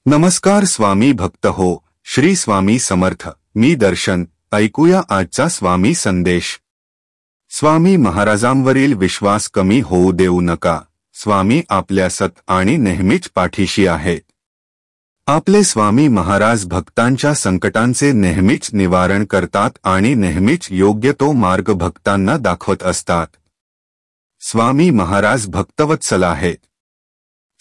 नमस्कार स्वामी भक्त हो, श्री स्वामी समर्थ। मी दर्शन। ऐकूया आजचा स्वामी संदेश। स्वामी महाराजांवरील विश्वास कमी होऊ देऊ नका। स्वामी आपल्या सत आणि नेहमीच पाठीशी आहेत। आपले स्वामी महाराज भक्तांच्या संकटांचे नेहमीच निवारण करतात आणि नेहमीच योग्य तो मार्ग भक्तांना दाखवत असतात। स्वामी महाराज भक्तवत्सल आहेत।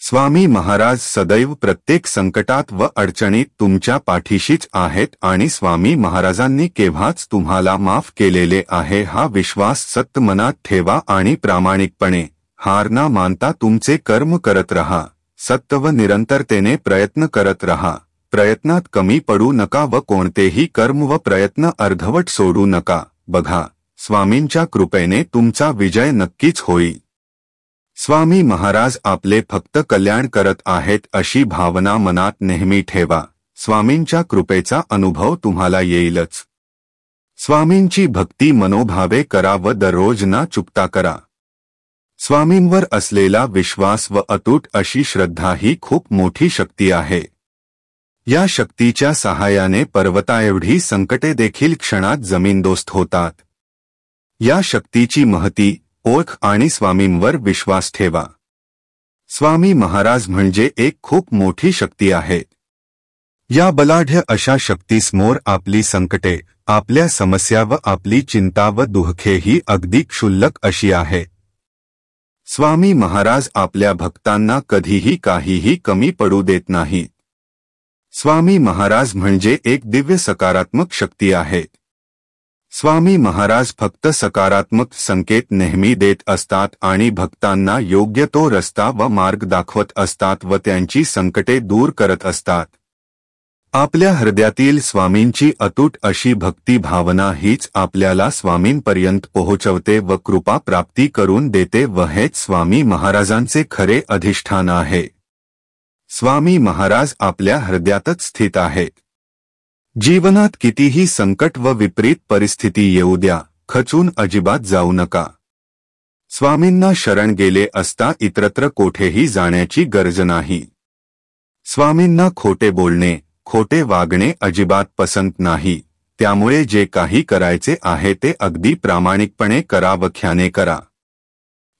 स्वामी महाराज सदैव प्रत्येक संकटात व अडचणीत तुमच्या पाठीशीच आहेत आणि स्वामी महाराजांनी केव्हाच तुम्हाला माफ केलेले आहे हा विश्वास सत्य मनात ठेवा आणि प्रामाणिकपणे हार न मानता तुमचे कर्म करत रहा। सत्य व निरंतरतेने प्रयत्न करत रहा। प्रयत्नात कमी पडू नका व कोणतेही कर्म व प्रयत्न अर्धवट सोडू नका। बघा, स्वामींच्या कृपेने तुमचा विजय नक्कीच होईल। स्वामी महाराज आपले फक्त कल्याण करत आहेत अशी भावना मनात नेहमी ठेवा। स्वामींच्या कृपेचा अनुभव तुम्हाला येईलच। स्वामींची भक्ती मनोभावे करा व दररोज न चुकता करा। स्वामींवर असलेला विश्वास व अतूट अशी श्रद्धा ही खूप मोठी शक्ती आहे। या शक्तीच्या सहाय्याने पर्वताएवढी संकटे देखील क्षणात जमीनदोस्त होतात। या शक्तीची महती ओळख आणि स्वामींवर विश्वास ठेवा। स्वामी महाराज म्हणजे एक खूप मोठी शक्ती आहे। या बलाढ्य अशा शक्तीसमोर आपली संकटे, आपल्या समस्या व आपली चिंता व दुःखे ही अगदी क्षुल्लक अशी आहे। स्वामी महाराज आपल्या भक्तांना कधीही काहीही कमी पडू देत नाहीत। स्वामी महाराज म्हणजे एक दिव्य सकारात्मक शक्ती आहे। स्वामी महाराज फक्त सकारात्मक संकेत नेहमी देत असतात आणि भक्तांना योग्य तो रस्ता व मार्ग दाखवत असतात व त्यांची संकटे दूर करत असतात। आपल्या हृदयातील स्वामींची अतूट अशी भक्ती भावना हीच आपल्याला स्वामींपर्यंत पोहोचवते व कृपा प्राप्ती करून देते व हेच स्वामी महाराजांचे खरे अधिष्ठान आहे। स्वामी महाराज आपल्या हृदयातच स्थित आहेत। जीवनात कितीही संकट व विपरीत परिस्थिती येऊ द्या, खचून अजिबात जाऊ नका। स्वामींना शरण गेले असता इतरत्र कोठेही जाण्याची गरज नाही। स्वामींना खोटे बोलणे, खोटे वागणे अजिबात पसंत नाही। त्यामुळे जे काही करायचे आहे ते अगदी प्रामाणिकपणे करा व ख्याने करा।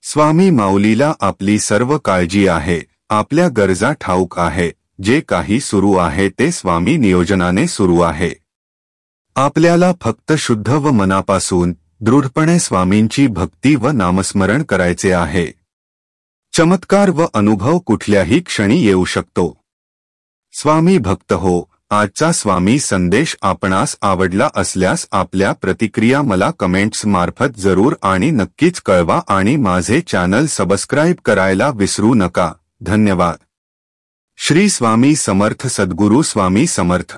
स्वामी माऊलीला आपली सर्व काळजी आहे। आपल्या गरजा ठाऊक आहे। जे काही सुरू आहे ते स्वामी नियोजनाने सुरू आहे। आपल्याला फक्त शुद्ध व मनापासून दृढपणे स्वामींची भक्ती व नामस्मरण करायचे आहे। चमत्कार व अनुभव कुठल्याही क्षणी येऊ शकतो। स्वामी भक्त हो, आजचा स्वामी संदेश आपणास आवडला असल्यास आपल्या प्रतिक्रिया मला कमेंट्स मार्फत जरूर आणि नक्कीच कळवा आणि माझे चॅनल सबस्क्राइब करायला विसरू नका। धन्यवाद। श्री स्वामी समर्थ। सद्गुरु स्वामी समर्थ।